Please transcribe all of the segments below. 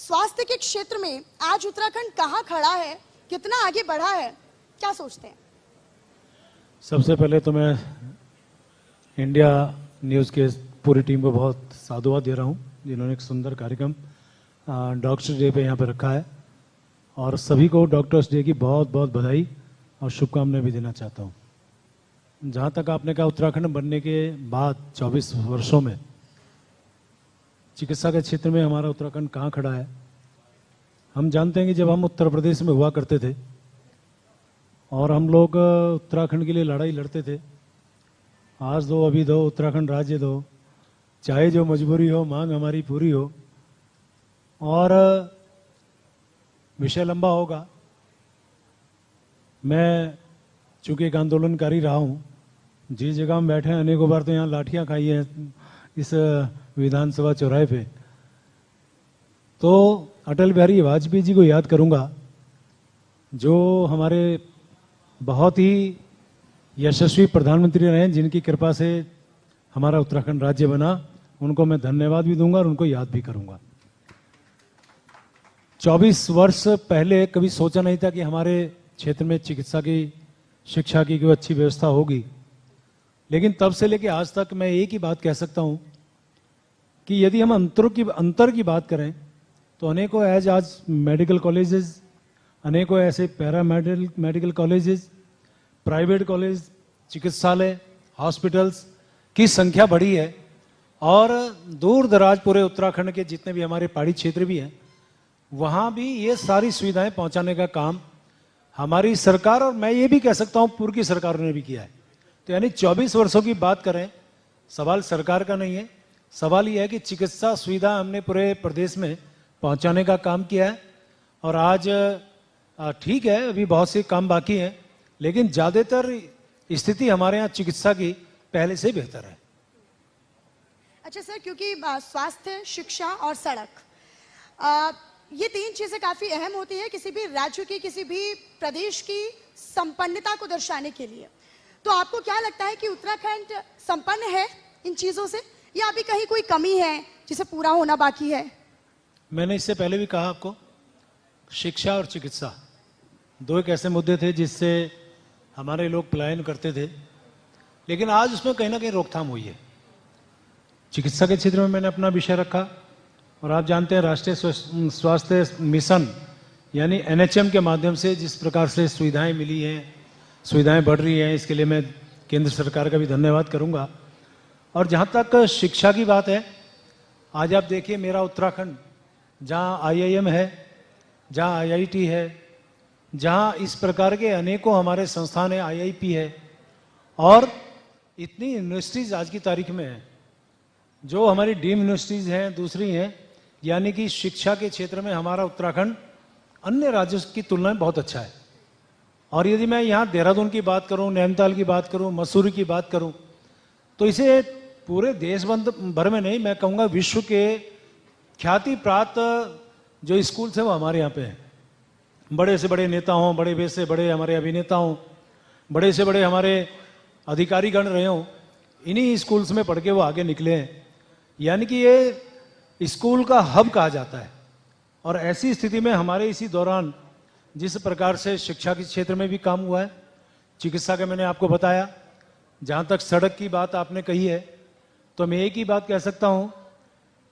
स्वास्थ्य के क्षेत्र में आज उत्तराखंड कहाँ खड़ा है, कितना आगे बढ़ा है, क्या सोचते हैं? सबसे पहले तो मैं इंडिया न्यूज़ के पूरी टीम को बहुत साधुवाद दे रहा हूँ, जिन्होंने एक सुंदर कार्यक्रम डॉक्टर्स डे पे यहाँ पे रखा है, और सभी को डॉक्टर्स डे की बहुत बहुत बधाई और शुभकामनाएं भी देना चाहता हूँ। जहाँ तक आपने कहा उत्तराखंड बनने के बाद 24 वर्षों में चिकित्सा के क्षेत्र में हमारा उत्तराखंड कहाँ खड़ा है। हम जानते हैं कि जब हम उत्तर प्रदेश में हुआ करते थे और हम लोग उत्तराखंड के लिए लड़ाई लड़ते थे, आज दो अभी दो उत्तराखंड राज्य दो, चाहे जो मजबूरी हो मांग हमारी पूरी हो। और विषय लंबा होगा। मैं चूंकि एक आंदोलनकारी रहा हूँ, जिस जगह हम बैठे हैं अनेकों बार तो यहाँ लाठियाँ खाई हैं इस विधानसभा चौराहे पे, तो अटल बिहारी वाजपेयी जी को याद करूँगा, जो हमारे बहुत ही यशस्वी प्रधानमंत्री रहे हैं, जिनकी कृपा से हमारा उत्तराखंड राज्य बना। उनको मैं धन्यवाद भी दूंगा और उनको याद भी करूंगा। 24 वर्ष पहले कभी सोचा नहीं था कि हमारे क्षेत्र में चिकित्सा की शिक्षा की कोई अच्छी व्यवस्था होगी, लेकिन तब से लेकर आज तक मैं एक ही बात कह सकता हूं कि यदि हम अंतर की बात करें तो अनेकों आज मेडिकल कॉलेजेस, अनेकों ऐसे para medical colleges, private college, चिकित्सालय, हॉस्पिटल्स की संख्या बढ़ी है। और दूर दराज पूरे उत्तराखंड के जितने भी हमारे पहाड़ी क्षेत्र भी हैं, वहाँ भी ये सारी सुविधाएं पहुँचाने का काम हमारी सरकार, और मैं ये भी कह सकता हूँ पूर्व की सरकारों ने भी किया है। तो यानी 24 वर्षों की बात करें, सवाल सरकार का नहीं है, सवाल ये है कि चिकित्सा सुविधा हमने पूरे प्रदेश में पहुँचाने का काम किया है। और आज ठीक है, अभी बहुत से काम बाकी हैं, लेकिन ज़्यादातर स्थिति हमारे यहाँ चिकित्सा की पहले से बेहतर है। अच्छा सर, क्योंकि स्वास्थ्य, शिक्षा और सड़क, ये तीन चीजें काफी अहम होती है किसी भी राज्य की, किसी भी प्रदेश की संपन्नता को दर्शाने के लिए। तो आपको क्या लगता है कि उत्तराखंड संपन्न है इन चीजों से, या अभी कहीं कोई कमी है जिसे पूरा होना बाकी है? मैंने इससे पहले भी कहा आपको, शिक्षा और चिकित्सा दो एक ऐसे मुद्दे थे जिससे हमारे लोग पलायन करते थे, लेकिन आज उसमें कहीं ना कहीं रोकथाम हुई है। चिकित्सा के क्षेत्र में मैंने अपना विषय रखा, और आप जानते हैं राष्ट्रीय स्वास्थ्य मिशन यानी NHM के माध्यम से जिस प्रकार से सुविधाएं मिली हैं, सुविधाएं बढ़ रही हैं, इसके लिए मैं केंद्र सरकार का भी धन्यवाद करूंगा। और जहां तक शिक्षा की बात है, आज आप देखिए मेरा उत्तराखंड, जहां IIM है, जहां IIT है, जहां इस प्रकार के अनेकों हमारे संस्थान है, IIP है, और इतनी यूनिवर्सिटीज आज की तारीख में है, जो हमारी डीम यूनिवर्सिटीज हैं, दूसरी हैं, यानी कि शिक्षा के क्षेत्र में हमारा उत्तराखंड अन्य राज्यों की तुलना में बहुत अच्छा है। और यदि मैं यहाँ देहरादून की बात करूँ, नैनीताल की बात करूँ, मसूरी की बात करूँ, तो इसे पूरे देश भर में नहीं, मैं कहूँगा विश्व के ख्याति प्राप्त जो स्कूल हैं वो हमारे यहाँ पे हैं। बड़े से बड़े नेता हों, बड़े से बड़े हमारे अभिनेता हों, बड़े से बड़े हमारे अधिकारीगण रहे हों, इन्हीं स्कूल्स में पढ़ के वो आगे निकले हैं। यानी कि ये स्कूल का हब कहा जाता है। और ऐसी स्थिति में हमारे इसी दौरान जिस प्रकार से शिक्षा के क्षेत्र में भी काम हुआ है, चिकित्सा का मैंने आपको बताया, जहाँ तक सड़क की बात आपने कही है, तो मैं एक ही बात कह सकता हूँ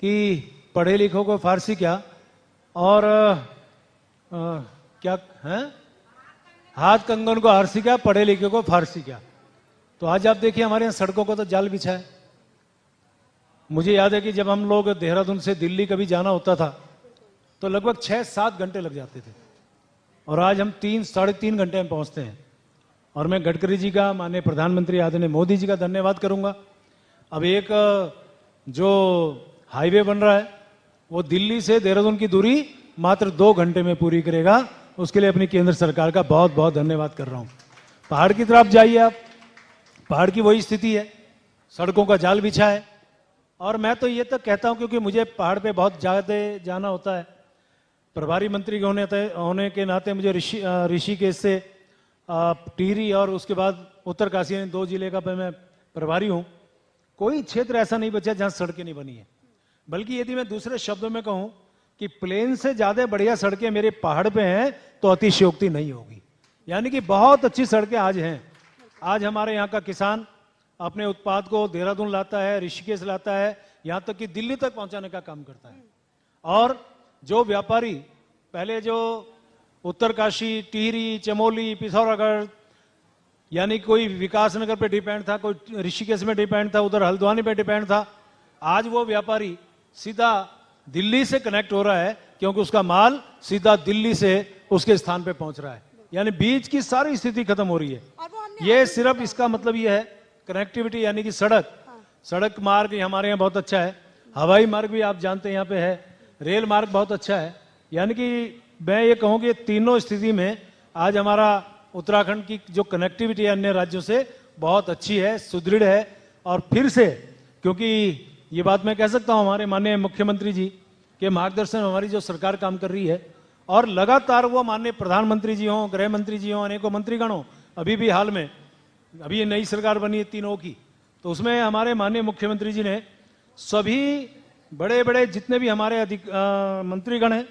कि पढ़े लिखों को फारसी क्या, और क्या है, हाथ कंगन को आरसी क्या, पढ़े लिखे को फारसी क्या। तो आज आप देखिए हमारे यहाँ सड़कों को तो जाल बिछा है। मुझे याद है कि जब हम लोग देहरादून से दिल्ली कभी जाना होता था तो लगभग 6-7 घंटे लग जाते थे, और आज हम 3-3.5 घंटे में पहुंचते हैं। और मैं गडकरी जी का, माननीय प्रधानमंत्री आदरणीय मोदी जी का धन्यवाद करूंगा। अब एक जो हाईवे बन रहा है वो दिल्ली से देहरादून की दूरी मात्र 2 घंटे में पूरी करेगा। उसके लिए अपनी केंद्र सरकार का बहुत बहुत धन्यवाद कर रहा हूं। पहाड़ की तरफ जाइए आप, पहाड़ की वही स्थिति है, सड़कों का जाल बिछा है। और मैं तो ये तक कहता हूं, क्योंकि मुझे पहाड़ पे बहुत ज़्यादा जाना होता है, प्रभारी मंत्री होने के नाते मुझे ऋषिकेश से टिहरी और उसके बाद उत्तरकाशी, 2 जिले का मैं प्रभारी हूं। कोई क्षेत्र ऐसा नहीं बचा जहां सड़कें नहीं बनी है। बल्कि यदि मैं दूसरे शब्दों में कहूं कि प्लेन से ज्यादा बढ़िया सड़कें मेरे पहाड़ पे हैं तो अतिशयोक्ति नहीं होगी। यानी कि बहुत अच्छी सड़कें आज हैं। आज हमारे यहाँ का किसान अपने उत्पाद को देहरादून लाता है, ऋषिकेश लाता है, यहाँ तक कि दिल्ली तक पहुंचाने का काम करता है। और जो व्यापारी पहले जो उत्तरकाशी, टिहरी, चमोली, पिथौरागढ़, यानी कोई विकास नगर पे डिपेंड था, कोई ऋषिकेश में डिपेंड था, उधर हल्द्वानी पे डिपेंड था, आज वो व्यापारी सीधा दिल्ली से कनेक्ट हो रहा है, क्योंकि उसका माल सीधा दिल्ली से उसके स्थान पे पहुंच रहा है। यानी बीच की सारी स्थिति खत्म हो रही है। ये सिर्फ इसका मतलब ये है कनेक्टिविटी, यानी कि सड़क मार्ग हमारे यहाँ बहुत अच्छा है, हवाई मार्ग भी आप जानते हैं यहाँ पे है, रेल मार्ग बहुत अच्छा है। यानी कि मैं ये कहूँ कि तीनों स्थिति में आज हमारा उत्तराखंड की जो कनेक्टिविटी है अन्य राज्यों से बहुत अच्छी है, सुदृढ़ है। और फिर से, क्योंकि ये बात मैं कह सकता हूँ हमारे माननीय मुख्यमंत्री जी के मार्गदर्शन में हमारी जो सरकार काम कर रही है, और लगातार वो माननीय प्रधानमंत्री जी हों, गृह मंत्री जी हों, अनेकों मंत्रीगण हों, अभी भी हाल में अभी ये नई सरकार बनी है तीनों की, तो उसमें हमारे माननीय मुख्यमंत्री जी ने सभी बड़े बड़े जितने भी हमारे मंत्रीगण हैं,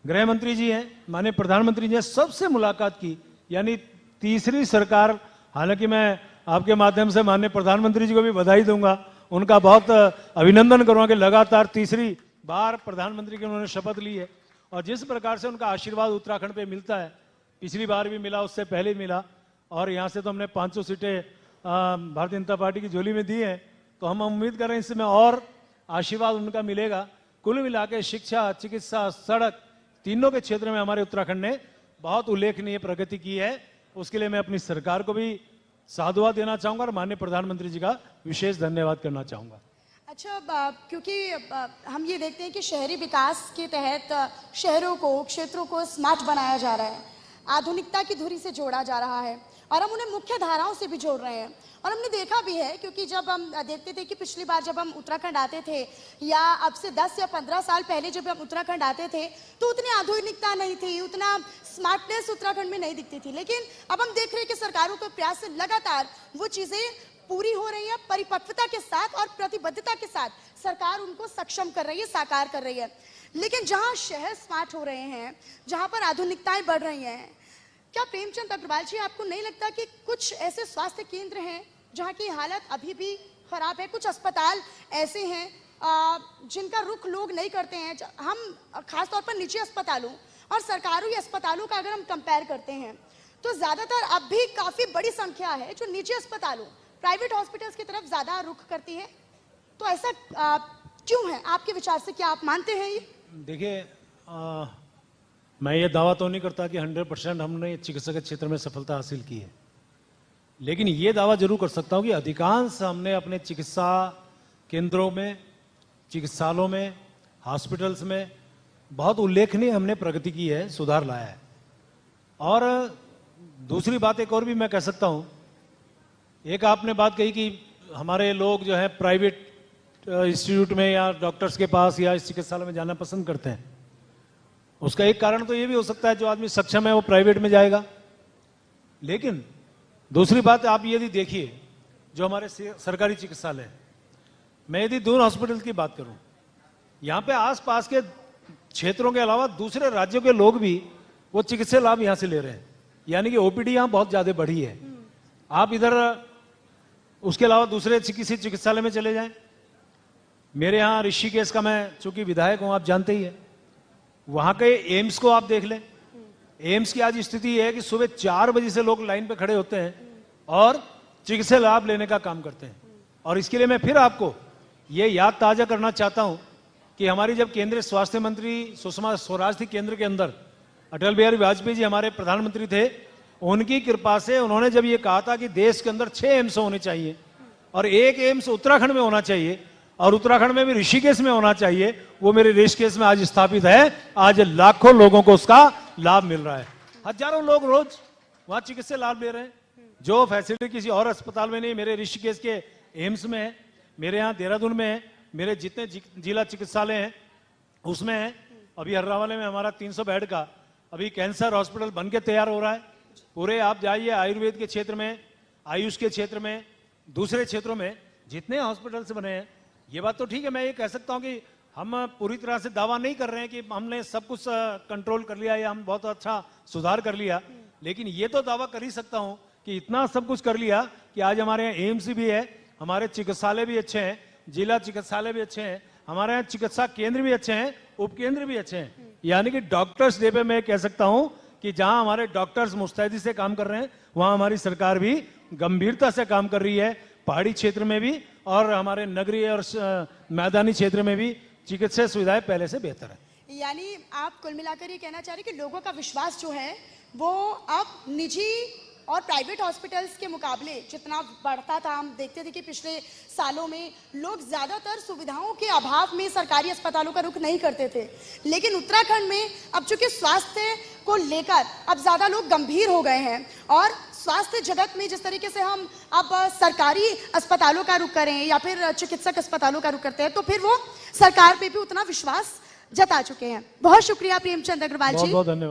गृह मंत्री जी हैं, माननीय प्रधानमंत्री जी हैं, सबसे मुलाकात की। यानी तीसरी सरकार, हालांकि मैं आपके माध्यम से माननीय प्रधानमंत्री जी को भी बधाई दूंगा, उनका बहुत अभिनंदन करूंगा कि लगातार तीसरी बार प्रधानमंत्री की उन्होंने शपथ ली है। और जिस प्रकार से उनका आशीर्वाद उत्तराखंड पे मिलता है, पिछली बार भी मिला, उससे पहले मिला, और यहाँ से तो हमने 500 सीटें भारतीय जनता पार्टी की झोली में दी हैं, तो हम उम्मीद कर रहे हैं इसमें और आशीर्वाद उनका मिलेगा। कुल मिला के शिक्षा, चिकित्सा, सड़क, तीनों के क्षेत्र में हमारे उत्तराखंड ने बहुत उल्लेखनीय प्रगति की है। उसके लिए मैं अपनी सरकार को भी साधुवाद देना चाहूंगा और माननीय प्रधानमंत्री जी का विशेष धन्यवाद करना चाहूंगा। अच्छा, क्योंकि हम ये देखते हैं कि शहरी विकास के तहत शहरों को, क्षेत्रों को स्मार्ट बनाया जा रहा है, आधुनिकता की धुरी से जोड़ा जा रहा है, और हम उन्हें मुख्य धाराओं से भी जोड़ रहे हैं। और हमने देखा भी है, क्योंकि जब हम देखते थे कि पिछली बार जब हम उत्तराखंड आते थे, या अब से 10 या 15 साल पहले जब हम उत्तराखंड आते थे, तो उतनी आधुनिकता नहीं थी, उतना स्मार्टनेस उत्तराखंड में नहीं दिखती थी। लेकिन अब हम देख रहे हैं कि सरकारों के प्रयास से लगातार वो चीजें पूरी हो रही है, परिपक्वता के साथ और प्रतिबद्धता के साथ सरकार उनको सक्षम कर रही है, साकार कर रही है। लेकिन जहां शहर स्मार्ट हो रहे हैं, जहां पर आधुनिकताएं बढ़ रही हैं, क्या प्रेमचंद अग्रवाल जी आपको नहीं लगता कि कुछ ऐसे स्वास्थ्य केंद्र हैं जहां की हालत अभी भी खराब है? कुछ अस्पताल ऐसे हैं जिनका रुख लोग नहीं करते हैं। हम खासतौर पर निजी अस्पतालों और सरकारी अस्पतालों का अगर हम कंपेयर करते हैं, तो ज्यादातर अब भी काफी बड़ी संख्या है जो निजी अस्पतालों, प्राइवेट हॉस्पिटल्स की तरफ ज्यादा रुख करती है। तो ऐसा क्यों है आपके विचार से? क्या आप मानते हैं ये? देखिए, मैं ये दावा तो नहीं करता कि 100% हमने चिकित्सा के क्षेत्र में सफलता हासिल की है, लेकिन ये दावा जरूर कर सकता हूँ कि अधिकांश हमने अपने चिकित्सा केंद्रों में, चिकित्सालयों में, हॉस्पिटल्स में बहुत उल्लेखनीय हमने प्रगति की है, सुधार लाया है। और दूसरी बात एक और भी मैं कह सकता हूँ, एक आपने बात कही कि हमारे लोग जो है प्राइवेट इंस्टीट्यूट में या डॉक्टर्स के पास या इस चिकित्सालय में जाना पसंद करते हैं। उसका एक कारण तो ये भी हो सकता है जो आदमी सक्षम है वो प्राइवेट में जाएगा। लेकिन दूसरी बात आप यदि देखिए, जो हमारे सरकारी चिकित्सालय है, मैं यदि दून हॉस्पिटल की बात करूं, यहाँ पे आसपास के क्षेत्रों के अलावा दूसरे राज्यों के लोग भी वो चिकित्सा लाभ यहाँ से ले रहे हैं। यानी कि ओपीडी यहाँ बहुत ज्यादा बढ़ी है। आप इधर उसके अलावा दूसरे किसी चिकित्सालय में चले जाएं, मेरे यहाँ ऋषिकेश का, मैं चूंकि विधायक हूं, आप जानते ही है, वहां के एम्स को आप देख लें। एम्स की आज स्थिति है कि सुबह 4 बजे से लोग लाइन पे खड़े होते हैं और चिकित्सा लाभ लेने का काम करते हैं। और इसके लिए मैं फिर आपको ये याद ताजा करना चाहता हूं कि हमारी जब केंद्रीय स्वास्थ्य मंत्री सुषमा स्वराज थी केंद्र के अंदर, अटल बिहारी वाजपेयी जी हमारे प्रधानमंत्री थे, उनकी कृपा से उन्होंने जब ये कहा था कि देश के अंदर 6 एम्स होने चाहिए और 1 एम्स उत्तराखंड में होना चाहिए, और उत्तराखंड में भी ऋषिकेश में होना चाहिए, वो मेरे ऋषिकेश में आज स्थापित है। आज लाखों लोगों को उसका लाभ मिल रहा है। हजारों लोग रोज वहां चिकित्सा लाभ ले रहे हैं, जो फैसिलिटी किसी और अस्पताल में नहीं। मेरे ऋषिकेश के एम्स में है, मेरे यहाँ देहरादून में है, मेरे जितने जिला चिकित्सालय हैं उसमें है। अभी हर्रावाले में हमारा 300 बेड का अभी कैंसर हॉस्पिटल बन के तैयार हो रहा है। पूरे आप जाइए आयुर्वेद के क्षेत्र में, आयुष के क्षेत्र में, दूसरे क्षेत्रों में जितने हॉस्पिटल्स बने हैं, ये बात तो ठीक है। मैं ये कह सकता हूं कि हम पूरी तरह से दावा नहीं कर रहे हैं कि हमने सब कुछ कंट्रोल कर लिया या हम बहुत अच्छा सुधार कर लिया, लेकिन ये तो दावा कर ही सकता हूं कि इतना सब कुछ कर लिया कि आज हमारे यहाँ एम्स भी है, हमारे चिकित्सालय भी अच्छे हैं, जिला चिकित्सालय भी अच्छे हैं, हमारे यहाँ चिकित्सा केंद्र भी अच्छे हैं, उपकेंद्र भी अच्छे हैं। यानी कि डॉक्टर्स डे पे मैं कह सकता हूं कि जहां हमारे डॉक्टर्स मुस्तैदी से काम कर रहे हैं, वहां हमारी सरकार भी गंभीरता से काम कर रही है। पहाड़ी क्षेत्र में भी और हमारे नगरीय और मैदानी क्षेत्र में भी चिकित्सा सुविधाएं पहले से बेहतर है। यानी आप कुल मिलाकर ये कहना चाह रहे हैं कि लोगों का विश्वास जो है वो अब निजी और प्राइवेट हॉस्पिटल्स के मुकाबले जितना बढ़ता था, हम देखते थे कि पिछले सालों में लोग ज्यादातर सुविधाओं के अभाव में सरकारी अस्पतालों का रुख नहीं करते थे, लेकिन उत्तराखंड में अब चूंकि स्वास्थ्य को लेकर अब ज्यादा लोग गंभीर हो गए हैं और स्वास्थ्य जगत में जिस तरीके से हम अब सरकारी अस्पतालों का रुख करें या फिर चिकित्सक अस्पतालों का रुख करते हैं, तो फिर वो सरकार पे भी उतना विश्वास जता चुके हैं। बहुत शुक्रिया प्रेमचंद अग्रवाल जी। बहुत बहुत धन्यवाद।